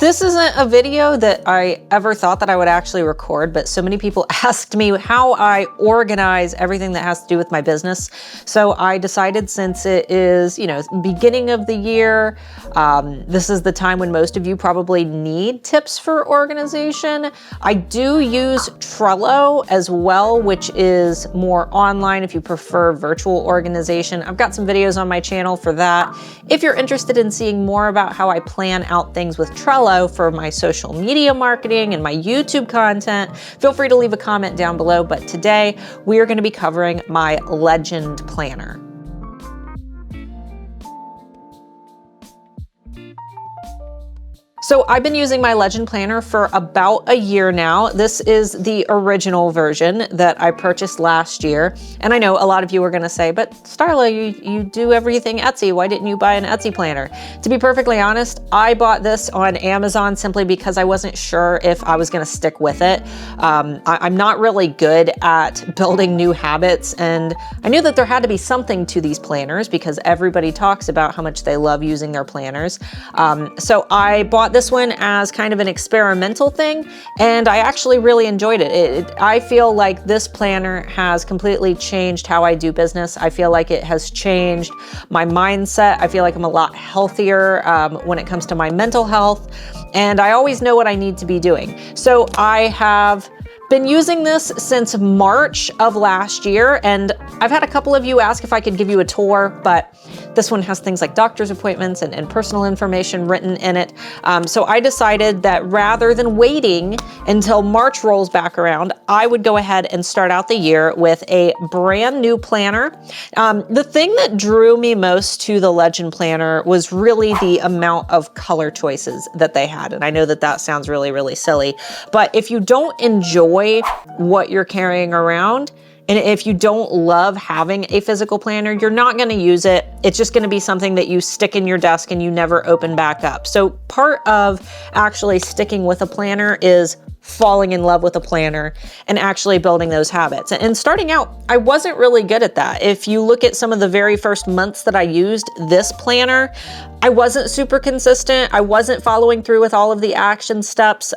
This isn't a video that I ever thought that I would actually record, but so many people asked me how I organize everything that has to do with my business. So I decided, since it is, beginning of the year, this is the time when most of you probably need tips for organization. I do use Trello as well, which is more online if you prefer virtual organization. I've got some videos on my channel for that. If you're interested in seeing more about how I plan out things with Trello for my social media marketing and my YouTube content, feel free to leave a comment down below. But today we are going to be covering my Legend Planner. So I've been using my Legend Planner for about a year now. This is the original version that I purchased last year. And I know a lot of you are gonna say, but Starla, you do everything Etsy. Why didn't you buy an Etsy planner? To be perfectly honest, I bought this on Amazon simply because I wasn't sure if I was gonna stick with it. I'm not really good at building new habits, and I knew that there had to be something to these planners because everybody talks about how much they love using their planners. So I bought this one as kind of an experimental thing, and I actually really enjoyed it. I feel like this planner has completely changed how I do business. I feel like it has changed my mindset. I feel like I'm a lot healthier when it comes to my mental health, and I always know what I need to be doing. So I have been using this since March of last year, and I've had a couple of you ask if I could give you a tour, but this one has things like doctor's appointments and personal information written in it. So I decided that rather than waiting until March rolls back around, I would go ahead and start out the year with a brand new planner. The thing that drew me most to the Legend Planner was really the amount of color choices that they had. And I know that that sounds really, really silly, but if you don't enjoy what you're carrying around, and if you don't love having a physical planner, you're not going to use it. It's just going to be something that you stick in your desk and you never open back up. So part of actually sticking with a planner is falling in love with a planner and actually building those habits. And starting out, I wasn't really good at that. If you look at some of the very first months that I used this planner, I wasn't super consistent. I wasn't following through with all of the action steps.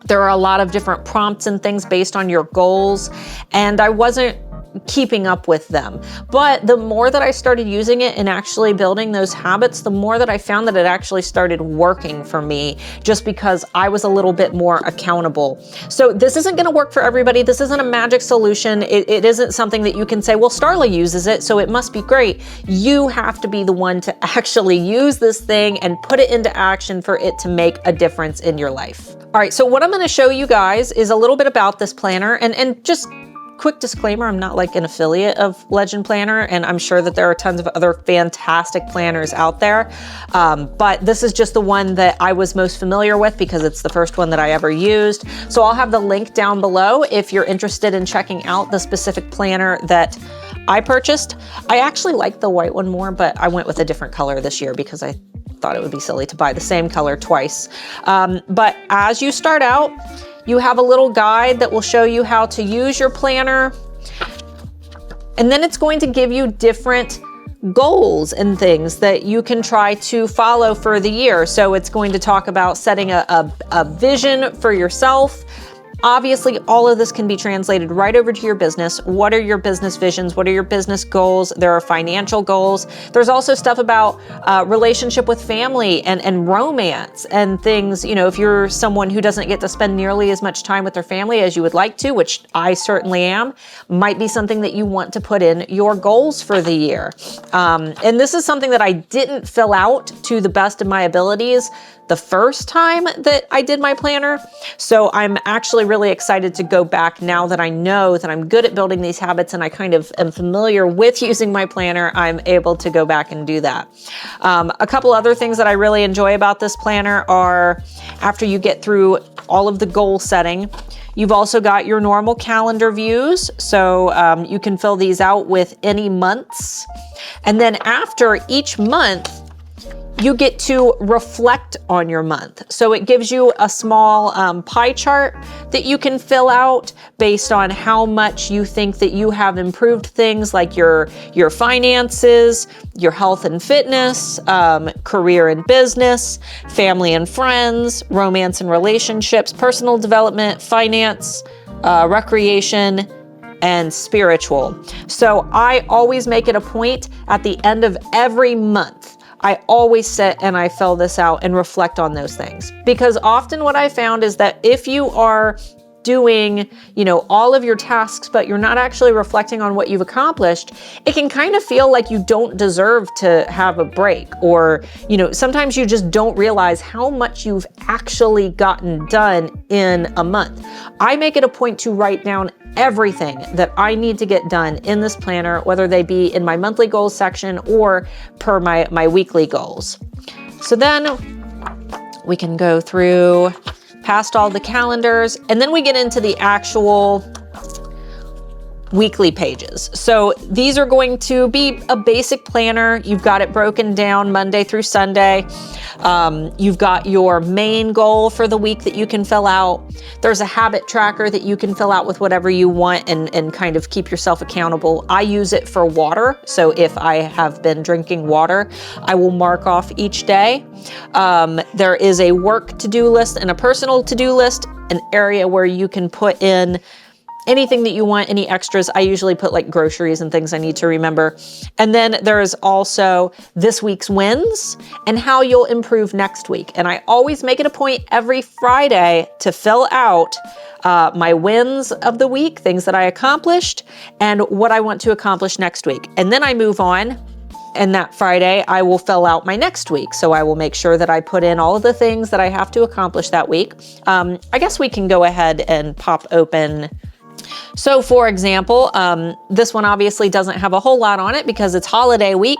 There are a lot of different prompts and things based on your goals, and I wasn't keeping up with them. But the more that I started using it and actually building those habits, the more that I found that it actually started working for me, just because I was a little bit more accountable. So this isn't going to work for everybody. This isn't a magic solution. It isn't something that you can say, well, Starla uses it, so it must be great. You have to be the one to actually use this thing and put it into action for it to make a difference in your life. All right, so what I'm going to show you guys is a little bit about this planner, and just quick disclaimer, I'm not like an affiliate of Legend Planner, and I'm sure that there are tons of other fantastic planners out there. But this is just the one that I was most familiar with because it's the first one that I ever used. So I'll have the link down below if you're interested in checking out the specific planner that I purchased. I actually like the white one more, but I went with a different color this year because I thought it would be silly to buy the same color twice. But as you start out, you have a little guide that will show you how to use your planner. And then it's going to give you different goals and things that you can try to follow for the year. So it's going to talk about setting a vision for yourself. Obviously, all of this can be translated right over to your business. What are your business visions? What are your business goals? There are financial goals. There's also stuff about relationship with family and romance and things. If you're someone who doesn't get to spend nearly as much time with their family as you would like to, which I certainly am, might be something that you want to put in your goals for the year. And this is something that I didn't fill out to the best of my abilities the first time that I did my planner. So I'm actually really excited to go back now that I know that I'm good at building these habits and I kind of am familiar with using my planner. I'm able to go back and do that. A couple other things that I really enjoy about this planner are, after you get through all of the goal setting, you've also got your normal calendar views. So you can fill these out with any months. And then after each month, you get to reflect on your month. So it gives you a small pie chart that you can fill out based on how much you think that you have improved things like your finances, your health and fitness, career and business, family and friends, romance and relationships, personal development, finance, recreation, and spiritual. So I always make it a point at the end of every month. I always sit and I fill this out and reflect on those things. Because often what I found is that if you are doing, all of your tasks, but you're not actually reflecting on what you've accomplished, it can kind of feel like you don't deserve to have a break. Or, sometimes you just don't realize how much you've actually gotten done in a month. I make it a point to write down everything that I need to get done in this planner, whether they be in my monthly goals section or per my weekly goals. So then we can go through past all the calendars, and then we get into the actual weekly pages. So these are going to be a basic planner. You've got it broken down Monday through Sunday. You've got your main goal for the week that you can fill out. There's a habit tracker that you can fill out with whatever you want and kind of keep yourself accountable. I use it for water. So if I have been drinking water, I will mark off each day. There is a work to-do list and a personal to-do list, an area where you can put in anything that you want, any extras. I usually put like groceries and things I need to remember. And then there's also this week's wins and how you'll improve next week. And I always make it a point every Friday to fill out my wins of the week, things that I accomplished, and what I want to accomplish next week. And then I move on. And that Friday, I will fill out my next week. So I will make sure that I put in all of the things that I have to accomplish that week. I guess we can go ahead and pop open. So for example, this one obviously doesn't have a whole lot on it because it's holiday week,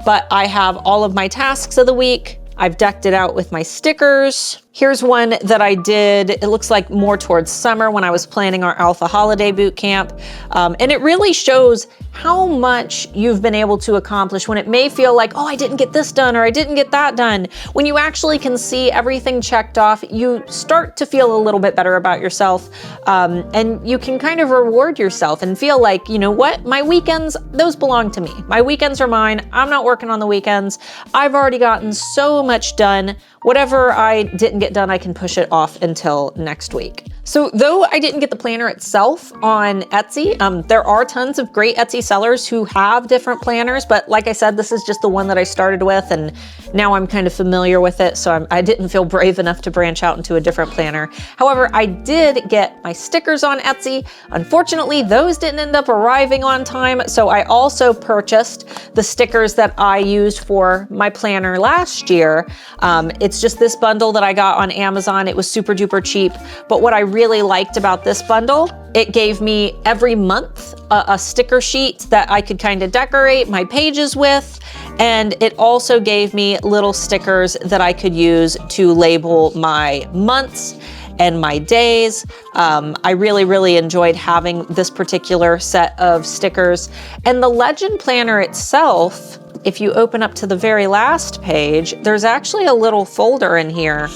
but I have all of my tasks of the week. I've decked it out with my stickers. Here's one that I did, it looks like more towards summer when I was planning our Alpha Holiday Boot Camp. And it really shows how much you've been able to accomplish when it may feel like, oh, I didn't get this done or I didn't get that done. When you actually can see everything checked off, you start to feel a little bit better about yourself. And you can kind of reward yourself and feel like, you know what, my weekends, those belong to me. My weekends are mine. I'm not working on the weekends. I've already gotten so much done. Whatever I didn't get done, I can push it off until next week. So though I didn't get the planner itself on Etsy, there are tons of great Etsy sellers who have different planners, but like I said, this is just the one that I started with and now I'm kind of familiar with it, so I didn't feel brave enough to branch out into a different planner. However, I did get my stickers on Etsy. Unfortunately, those didn't end up arriving on time, so I also purchased the stickers that I used for my planner last year. It's just this bundle that I got on Amazon. It was super duper cheap, but what I really liked about this bundle, it gave me every month a sticker sheet that I could kind of decorate my pages with, and it also gave me little stickers that I could use to label my months and my days. I really enjoyed having this particular set of stickers. And the Legend Planner itself, if you open up to the very last page, there's actually a little folder in here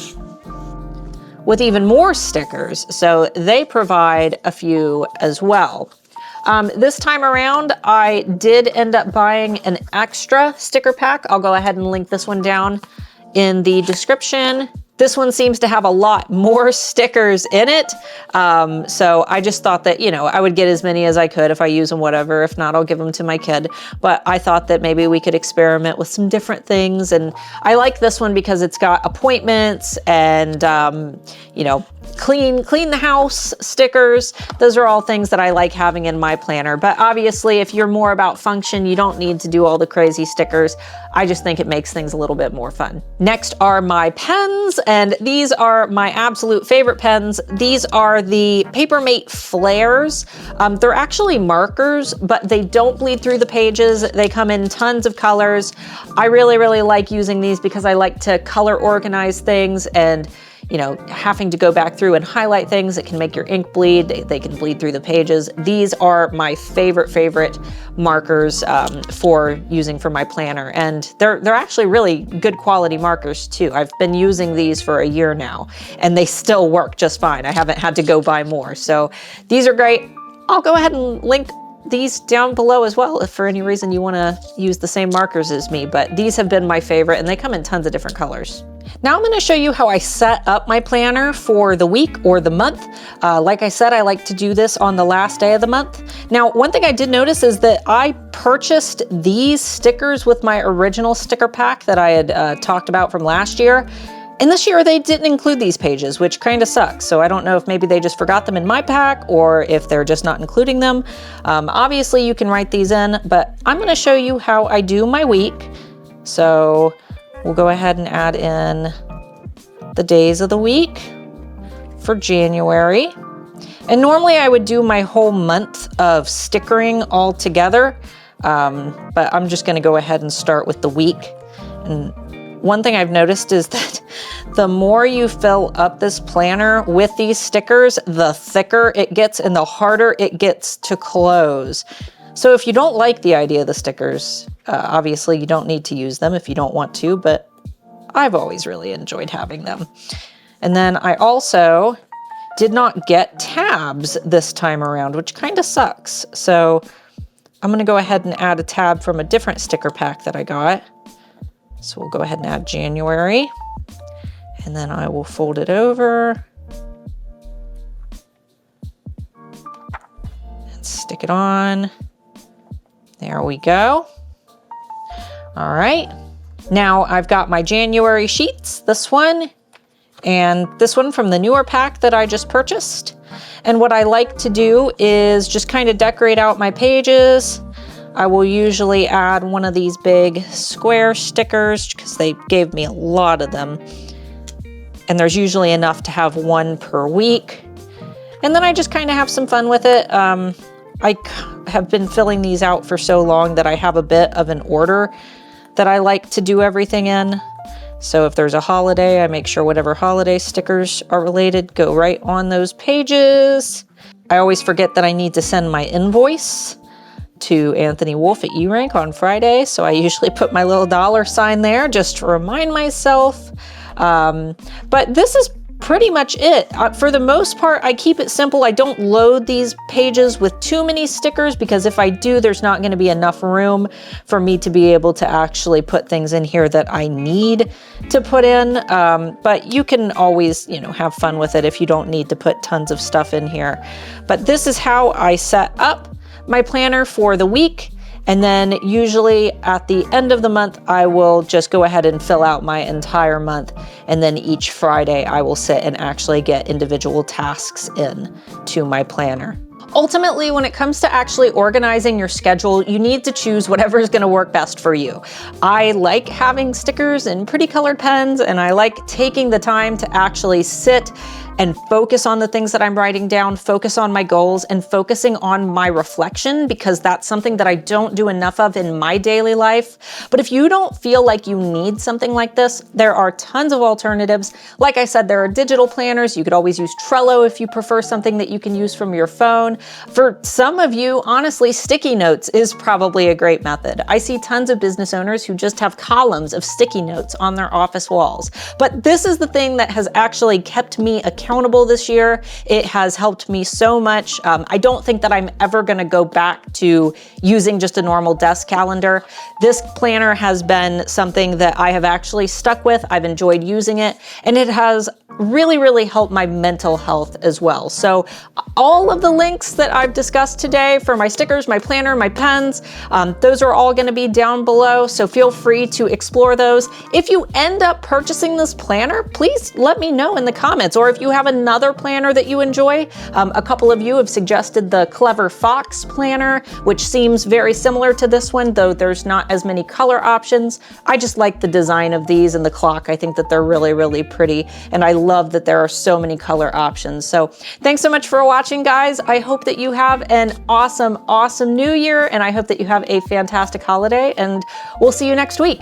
with even more stickers. So they provide a few as well. This time around, I did end up buying an extra sticker pack. I'll go ahead and link this one down in the description. This one seems to have a lot more stickers in it. So I just thought that, you know, I would get as many as I could if I use them, whatever. If not, I'll give them to my kid. But I thought that maybe we could experiment with some different things. And I like this one because it's got appointments and, you know, clean the house stickers. Those are all things that I like having in my planner. But obviously, if you're more about function, you don't need to do all the crazy stickers. I just think it makes things a little bit more fun. Next are my pens, and these are my absolute favorite pens. These are the Papermate Flares. They're actually markers, but they don't bleed through the pages. They come in tons of colors. I really like using these because I like to color organize things and, you know, having to go back through and highlight things. It can make your ink bleed. They can bleed through the pages. These are my favorite markers for using for my planner. And they're actually really good quality markers too. I've been using these for a year now and they still work just fine. I haven't had to go buy more. So these are great. I'll go ahead and link these down below as well if for any reason you want to use the same markers as me, but these have been my favorite and they come in tons of different colors. Now I'm going to show you how I set up my planner for the week or the month. Like I said, I like to do this on the last day of the month. Now, one thing I did notice is that I purchased these stickers with my original sticker pack that I had talked about from last year. And this year they didn't include these pages, which kind of sucks. So I don't know if maybe they just forgot them in my pack or if they're just not including them. Obviously you can write these in, but I'm going to show you how I do my week. So we'll go ahead and add in the days of the week for January. And normally I would do my whole month of stickering all together, but I'm just going to go ahead and start with the week. And one thing I've noticed is that the more you fill up this planner with these stickers, the thicker it gets and the harder it gets to close. So if you don't like the idea of the stickers, obviously you don't need to use them if you don't want to, but I've always really enjoyed having them. And then I also did not get tabs this time around, which kind of sucks. So I'm going to go ahead and add a tab from a different sticker pack that I got. So we'll go ahead and add January, and then I will fold it over and stick it on. There we go. All right. Now I've got my January sheets, this one and this one from the newer pack that I just purchased. And what I like to do is just kind of decorate out my pages. I will usually add one of these big square stickers because they gave me a lot of them. And there's usually enough to have one per week. And then I just kind of have some fun with it. I have been filling these out for so long that I have a bit of an order that I like to do everything in. So if there's a holiday, I make sure whatever holiday stickers are related go right on those pages. I always forget that I need to send my invoice to Anthony Wolf at eRank on Friday. So I usually put my little $sign there just to remind myself. But this is pretty much it. For the most part, I keep it simple. I don't load these pages with too many stickers because if I do, there's not going to be enough room for me to be able to actually put things in here that I need to put in. But you can always, you know, have fun with it if you don't need to put tons of stuff in here. But this is how I set up my planner for the week. And then usually at the end of the month, I will just go ahead and fill out my entire month. And then each Friday I will sit and actually get individual tasks in to my planner. Ultimately, when it comes to actually organizing your schedule, you need to choose whatever is going to work best for you. I like having stickers and pretty colored pens, and I like taking the time to actually sit and focus on the things that I'm writing down, focus on my goals, and focusing on my reflection, because that's something that I don't do enough of in my daily life. But if you don't feel like you need something like this, there are tons of alternatives. Like I said, there are digital planners. You could always use Trello if you prefer something that you can use from your phone. For some of you, honestly, sticky notes is probably a great method. I see tons of business owners who just have columns of sticky notes on their office walls. But this is the thing that has actually kept me accountable this year. It has helped me so much. I don't think that I'm ever going to go back to using just a normal desk calendar. This planner has been something that I have actually stuck with. I've enjoyed using it, and it has really, really helped my mental health as well. So all of the links that I've discussed today for my stickers, my planner, my pens, those are all going to be down below. So feel free to explore those. If you end up purchasing this planner, please let me know in the comments. Or if you have another planner that you enjoy, a couple of you have suggested the Clever Fox planner, which seems very similar to this one, though there's not as many color options. I just like the design of these and the clock. I think that they're really, really pretty, and I love that there are so many color options. So thanks so much for watching, guys. I hope that you have an awesome, awesome new year, and I hope that you have a fantastic holiday, and we'll see you next week.